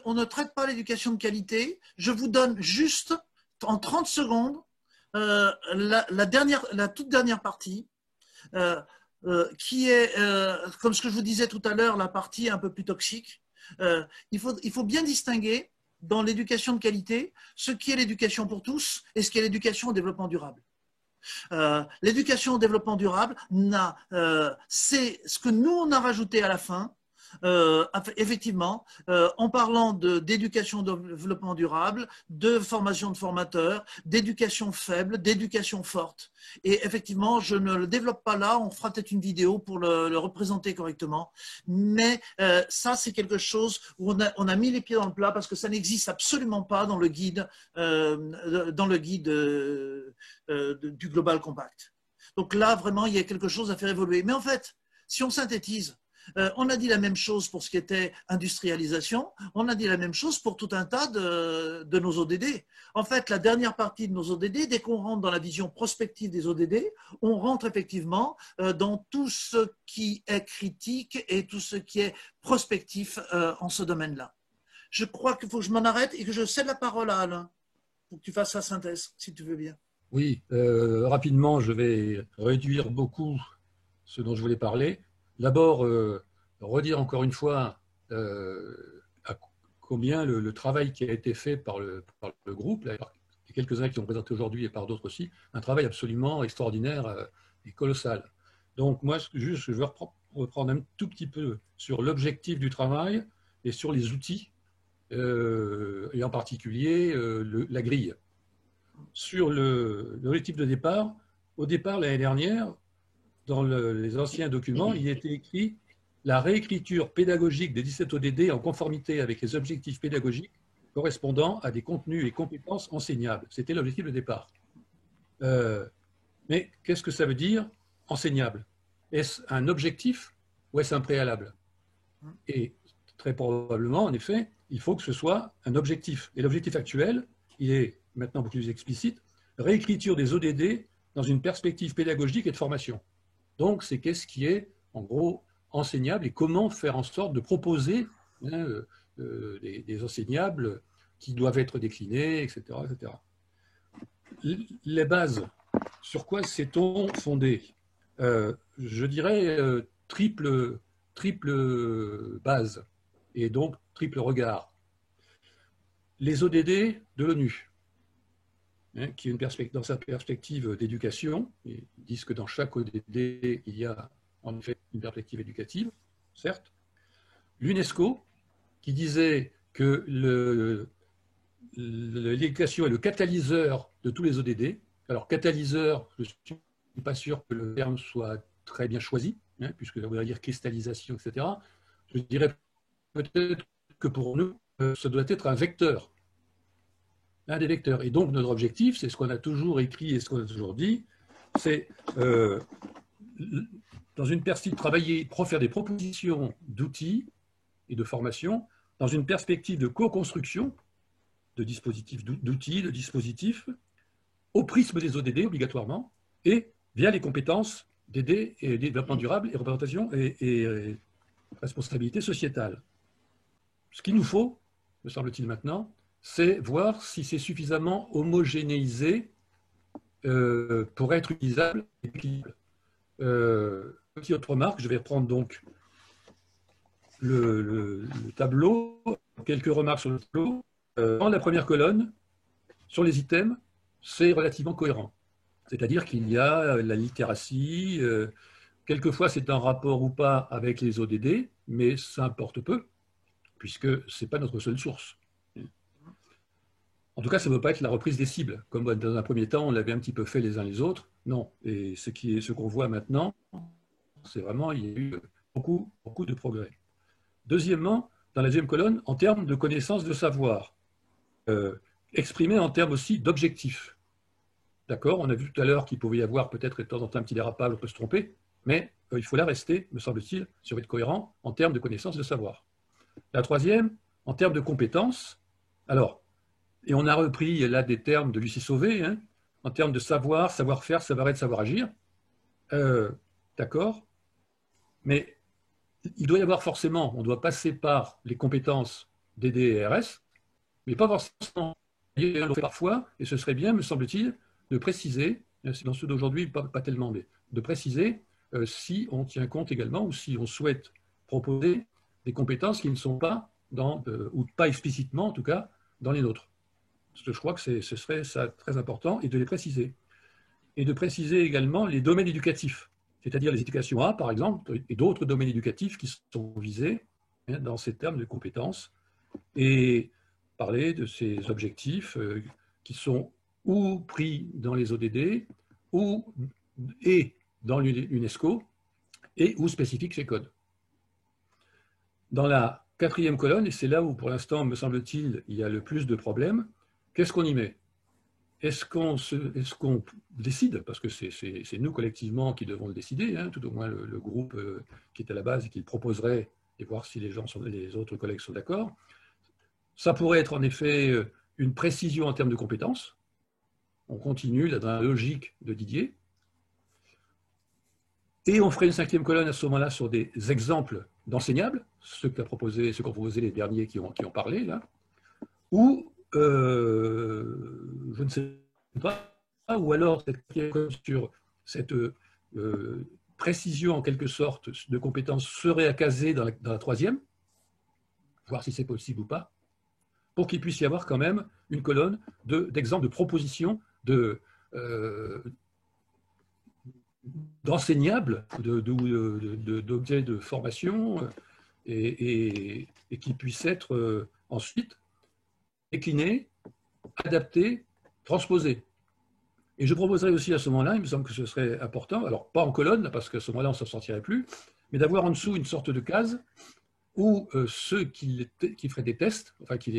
on ne traite pas l'éducation de qualité. Je vous donne juste, en 30 secondes, la toute dernière partie, qui est, comme ce que je vous disais tout à l'heure, la partie un peu plus toxique. Il faut bien distinguer dans l'éducation de qualité ce qui est l'éducation pour tous et ce qui est l'éducation au développement durable. L'éducation au développement durable, c'est ce que nous, on a rajouté à la fin, effectivement, en parlant d'éducation au développement durable, de formation de formateurs, d'éducation faible, d'éducation forte. Et effectivement, je ne le développe pas là, on fera peut-être une vidéo pour le représenter correctement, mais ça, c'est quelque chose où on a mis les pieds dans le plat parce que ça n'existe absolument pas dans le guide, du Global Compact. Donc là, vraiment, il y a quelque chose à faire évoluer. Mais en fait, si on synthétise, on a dit la même chose pour ce qui était industrialisation, on a dit la même chose pour tout un tas de nos ODD. En fait, la dernière partie de nos ODD, dès qu'on rentre dans la vision prospective des ODD, on rentre effectivement dans tout ce qui est critique et tout ce qui est prospectif en ce domaine-là. Je crois qu'il faut que je m'en arrête et que je cède la parole à Alain pour que tu fasses sa synthèse, si tu veux bien. Oui, rapidement, je vais réduire beaucoup ce dont je voulais parler. D'abord, redire encore une fois combien le travail qui a été fait par le groupe, là, par quelques-uns qui ont présenté aujourd'hui et par d'autres aussi, un travail absolument extraordinaire et colossal. Donc moi, juste, je veux reprendre un tout petit peu sur l'objectif du travail et sur les outils, et en particulier la grille. Sur l'objectif de départ, au départ, l'année dernière, dans les anciens documents, il était écrit la réécriture pédagogique des 17 ODD en conformité avec les objectifs pédagogiques correspondant à des contenus et compétences enseignables. C'était l'objectif de départ. Mais qu'est-ce que ça veut dire enseignable? Est-ce un objectif ou est-ce un préalable? Et très probablement, en effet, il faut que ce soit un objectif. Et l'objectif actuel, il est maintenant beaucoup plus explicite, réécriture des ODD dans une perspective pédagogique et de formation. Donc, c'est qu'est-ce qui est, en gros, enseignable et comment faire en sorte de proposer des enseignables qui doivent être déclinés, etc., etc. Les bases, sur quoi s'est-on fondé? Je dirais triple base et donc triple regard. Les ODD de l'ONU, qui est dans sa perspective d'éducation, ils disent que dans chaque ODD, il y a en effet une perspective éducative, certes. L'UNESCO, qui disait que l'éducation est le catalyseur de tous les ODD. Alors, catalyseur, je ne suis pas sûr que le terme soit très bien choisi, puisque ça voudrait dire cristallisation, etc. Je dirais peut-être que pour nous, ça doit être un vecteur. Un des vecteurs. Et donc, notre objectif, c'est ce qu'on a toujours écrit et ce qu'on a toujours dit, c'est dans une perspective de travailler, faire des propositions d'outils et de formation, dans une perspective de co-construction de dispositifs, d'outils, de dispositifs, au prisme des ODD obligatoirement, et via les compétences DD et développement durable et représentation et responsabilité sociétale. Ce qu'il nous faut, me semble-t-il maintenant, c'est voir si c'est suffisamment homogénéisé pour être utilisable et équilibrable. Petite autre remarque, je vais reprendre donc le tableau, quelques remarques sur le tableau. Dans la première colonne, sur les items, c'est relativement cohérent. C'est-à-dire qu'il y a la littératie, quelquefois c'est un rapport ou pas avec les ODD, mais ça importe peu, puisque ce n'est pas notre seule source. En tout cas, ça ne veut pas être la reprise des cibles, comme dans un premier temps, on l'avait un petit peu fait les uns les autres. Non, et ce qu'on voit maintenant, c'est vraiment, il y a eu beaucoup de progrès. Deuxièmement, dans la deuxième colonne, en termes de connaissance de savoir, exprimé en termes aussi d'objectifs. D'accord, on a vu tout à l'heure qu'il pouvait y avoir peut-être de temps en temps un petit dérapage, on peut se tromper, mais il faut là rester, me semble-t-il, sur être cohérent en termes de connaissance de savoir. La troisième, en termes de compétences, alors, et on a repris là des termes de Lucie Sauvé, en termes de savoir, savoir-faire, savoir-être, savoir-agir. D'accord, mais il doit y avoir forcément, on doit passer par les compétences DD et RS, mais pas forcément. On le fait parfois, et ce serait bien, me semble-t-il, de préciser, c'est dans ceux d'aujourd'hui, pas tellement, mais de préciser si on tient compte également ou si on souhaite proposer des compétences qui ne sont pas ou pas explicitement en tout cas, dans les nôtres. Parce que je crois que ce serait ça très important, et de les préciser. Et de préciser également les domaines éducatifs, c'est-à-dire les éducations A, par exemple, et d'autres domaines éducatifs qui sont visés dans ces termes de compétences, et parler de ces objectifs qui sont ou pris dans les ODD, et dans l'UNESCO, et ou spécifiques chez Code. Dans la quatrième colonne, et c'est là où pour l'instant, me semble-t-il, il y a le plus de problèmes, qu'est-ce qu'on y met? Est-ce qu'on décide, parce que c'est nous collectivement qui devons le décider, hein, tout au moins le groupe qui est à la base et qui le proposerait, et voir si les autres collègues sont d'accord. Ça pourrait être en effet une précision en termes de compétences. On continue là, dans la logique de Didier. Et on ferait une cinquième colonne à ce moment-là sur des exemples d'enseignables, ceux qu'ont proposé les derniers qui ont parlé, là, ou je ne sais pas, ou alors sur cette précision en quelque sorte de compétences serait à caser dans la troisième, voir si c'est possible ou pas, pour qu'il puisse y avoir quand même une colonne d'exemples de propositions d'enseignables, d'objets de formation, et qui puissent être ensuite déclinés, adaptés, transposés. Et je proposerais aussi à ce moment-là, il me semble que ce serait important, alors pas en colonne, parce qu'à ce moment-là on ne s'en sortirait plus, mais d'avoir en dessous une sorte de case où ceux qui feraient des tests, enfin qui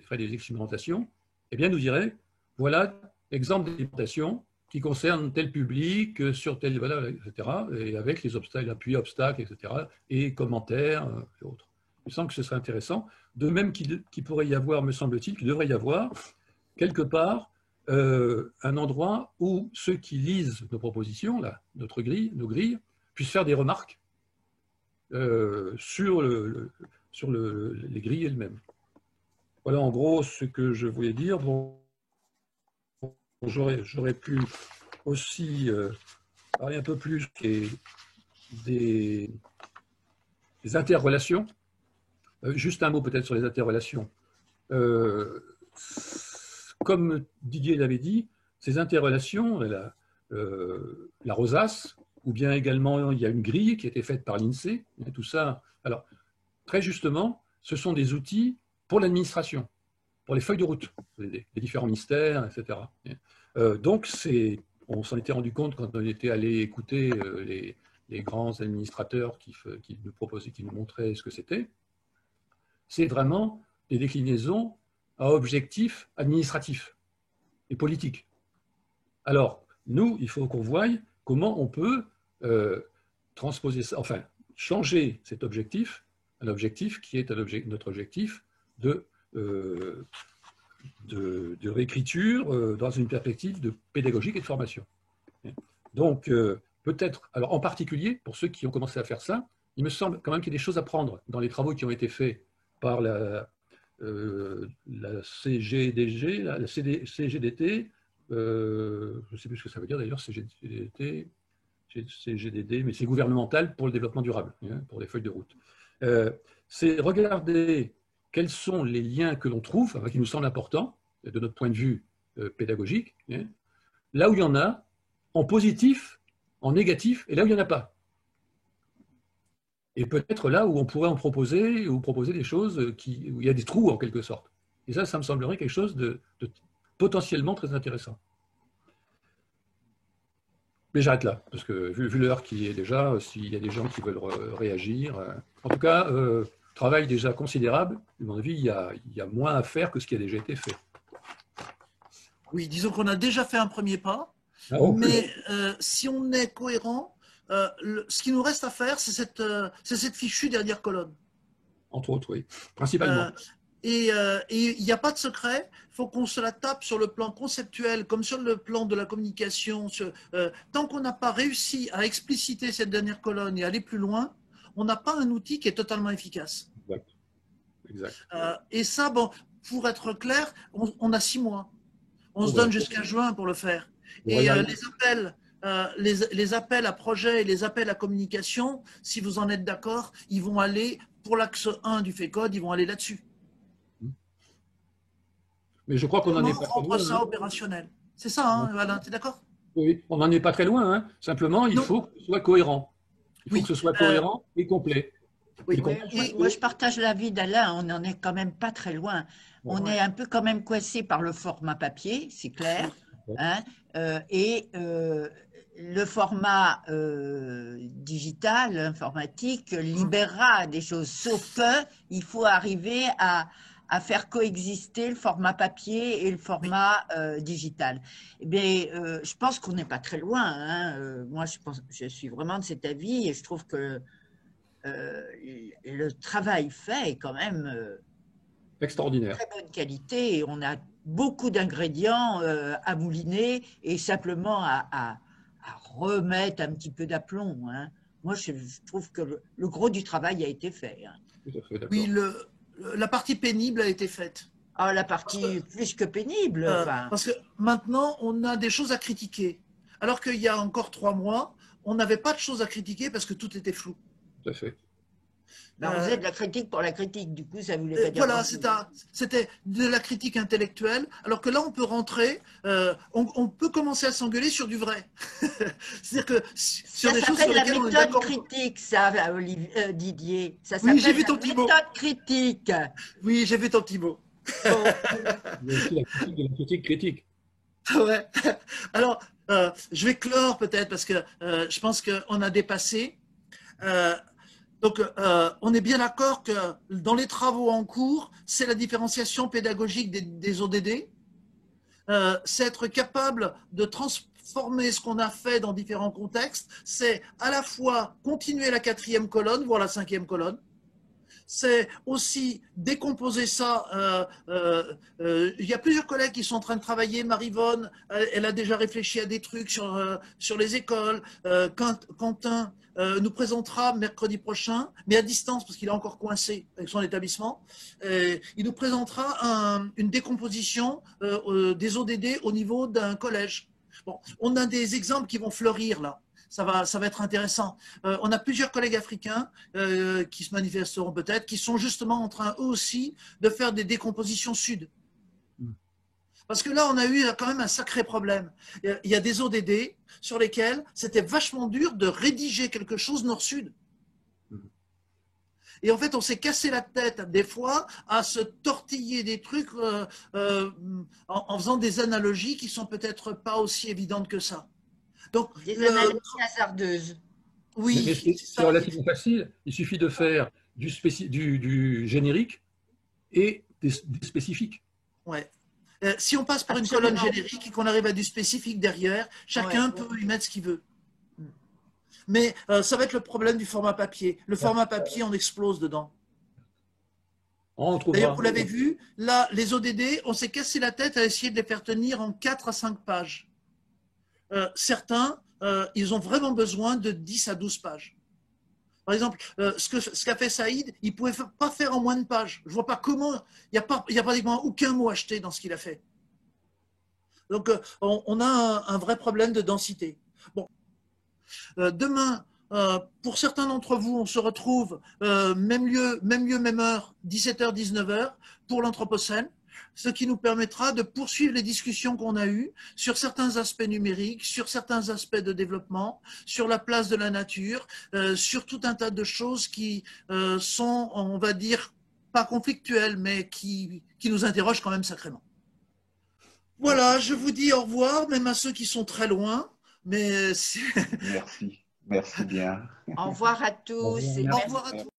feraient des expérimentations, eh bien nous diraient, voilà, exemple d'expérimentation qui concerne tel public, sur tel, voilà, etc., et avec les obstacles, appui, obstacles, etc., et commentaires, et autres. Il me semble que ce serait intéressant, de même qu'il pourrait y avoir, me semble-t-il, qu'il devrait y avoir, quelque part, un endroit où ceux qui lisent nos propositions, là, nos grilles, puissent faire des remarques sur les grilles elles-mêmes. Voilà en gros ce que je voulais dire. Bon, j'aurais pu aussi parler un peu plus des interrelations. Juste un mot peut-être sur les interrelations. Comme Didier l'avait dit, ces interrelations, la rosace, ou bien également il y a une grille qui a été faite par l'INSEE, tout ça. Alors, très justement, ce sont des outils pour l'administration, pour les feuilles de route, les différents ministères, etc. Donc, on s'en était rendu compte quand on était allé écouter les grands administrateurs qui nous proposaient, qui nous montraient ce que c'était. C'est vraiment des déclinaisons à objectifs administratifs et politiques. Alors, nous, il faut qu'on voie comment on peut transposer ça, enfin, changer cet objectif, un objectif qui est notre objectif de réécriture dans une perspective de pédagogique et de formation. Donc, peut-être, alors en particulier, pour ceux qui ont commencé à faire ça, il me semble quand même qu'il y a des choses à prendre dans les travaux qui ont été faits par la CGDG, la CGDT, je ne sais plus ce que ça veut dire d'ailleurs, CGDT, CGDD, mais c'est gouvernemental pour le développement durable, pour les feuilles de route. C'est regarder quels sont les liens que l'on trouve, enfin, qui nous semblent importants, de notre point de vue pédagogique, là où il y en a, en positif, en négatif, et là où il n'y en a pas. Et peut-être là où on pourrait en proposer, ou proposer des choses où il y a des trous en quelque sorte. Et ça me semblerait quelque chose de potentiellement très intéressant. Mais j'arrête là, parce que vu l'heure qui est déjà, s'il y a des gens qui veulent réagir. En tout cas, travail déjà considérable. À mon avis, il y a moins à faire que ce qui a déjà été fait. Oui, disons qu'on a déjà fait un premier pas, mais si on est cohérent, ce qui nous reste à faire, c'est cette fichue dernière colonne. Entre autres, oui, principalement. Et il n'y a pas de secret, il faut qu'on se la tape sur le plan conceptuel comme sur le plan de la communication. Tant qu'on n'a pas réussi à expliciter cette dernière colonne et aller plus loin, on n'a pas un outil qui est totalement efficace. Exact. exact. Et ça, bon, pour être clair, on a 6 mois. On se Ouais. donne jusqu'à juin pour le faire. Bon, Et regarde. les appels à projet et les appels à communication, si vous en êtes d'accord, ils vont aller, pour l'axe 1 du FECODE, ils vont aller là-dessus. Mais je crois qu'on n'en Comment est pas très rendre loin. ça Hein. opérationnel? C'est ça, hein, Alain, tu es d'accord? Oui, on n'en est pas très loin. Hein. Simplement, il Non. faut que ce soit cohérent. Il faut que Oui. ce soit cohérent et complet. Oui. Et Oui, complet. moi, je partage l'avis d'Alain, on n'en est quand même pas très loin. On Ouais. est un peu quand même coincé par le format papier, c'est clair, hein, et le format digital, informatique, libérera des choses, sauf que il faut arriver à faire coexister le format papier et le format digital. Eh bien, je pense qu'on n'est pas très loin. Hein. Moi, je suis vraiment de cet avis et je trouve que le travail fait est quand même Extraordinaire. très bonne qualité et on a beaucoup d'ingrédients à mouliner et simplement à remettre un petit peu d'aplomb. Hein. Moi, je trouve que le gros du travail a été fait. Hein. Tout à fait d'accord. Oui, la partie pénible a été faite. Ah, la partie plus que pénible. Enfin. Parce que maintenant, on a des choses à critiquer. Alors qu'il y a encore 3 mois, on n'avait pas de choses à critiquer parce que tout était flou. Tout à fait. Ben, on faisait de la critique pour la critique, du coup, ça voulait pas dire Voilà, grand-chose. c'était de la critique intellectuelle, alors que là, on peut rentrer, on peut commencer à s'engueuler sur du vrai. C'est-à-dire que sur Ça des choses sur s'appelle la lesquelles on est méthode d'accord. critique, ça, Didier. Ça Oui, j'ai s'appelle vu la ton petit mot. méthode critique. Oui, j'ai vu ton petit mot. Bon. Il y a aussi la critique de la critique critique. Ouais. Alors, je vais clore peut-être parce que je pense qu'on a dépassé. Donc, on est bien d'accord que dans les travaux en cours, c'est la différenciation pédagogique des ODD. C'est être capable de transformer ce qu'on a fait dans différents contextes. C'est à la fois continuer la 4e colonne, voire la 5e colonne. C'est aussi décomposer ça. Il y a plusieurs collègues qui sont en train de travailler. Marie-Vonne, elle a déjà réfléchi à des trucs sur les écoles. Quentin nous présentera mercredi prochain, mais à distance parce qu'il est encore coincé avec son établissement. Il nous présentera une décomposition des ODD au niveau d'un collège. Bon, on a des exemples qui vont fleurir là. Ça va être intéressant. On a plusieurs collègues africains qui se manifesteront peut-être, qui sont justement en train eux aussi de faire des décompositions sud. Parce que là, on a eu quand même un sacré problème. Il y a des ODD sur lesquels c'était vachement dur de rédiger quelque chose nord-sud. Et en fait, on s'est cassé la tête des fois à se tortiller des trucs en faisant des analogies qui sont peut-être pas aussi évidentes que ça. Donc, Des analogies hasardeuses. Oui, c'est relativement facile. Il suffit de faire du générique et des spécifiques. Ouais. Si on passe par Absolument. une colonne générique et qu'on arrive à du spécifique derrière, chacun peut y mettre ce qu'il veut. Mais ça va être le problème du format papier. Le format papier, on explose dedans. D'ailleurs, vous l'avez vu, là, les ODD, on s'est cassé la tête à essayer de les faire tenir en 4 à 5 pages. Certains, ils ont vraiment besoin de 10 à 12 pages. Par exemple, ce qu'a fait Saïd, il ne pouvait pas faire en moins de pages. Je ne vois pas comment. Il n'y a pratiquement aucun mot acheté dans ce qu'il a fait. Donc, on a un vrai problème de densité. Bon. Demain, pour certains d'entre vous, on se retrouve même lieu, même heure, 17h, 19h, pour l'Anthropocène, ce qui nous permettra de poursuivre les discussions qu'on a eues sur certains aspects numériques, sur certains aspects de développement, sur la place de la nature, sur tout un tas de choses qui sont, on va dire, pas conflictuelles, mais qui nous interrogent quand même sacrément. Voilà, je vous dis au revoir, même à ceux qui sont très loin. Mais Merci bien. Au revoir à tous. Au revoir. Et au revoir à tous.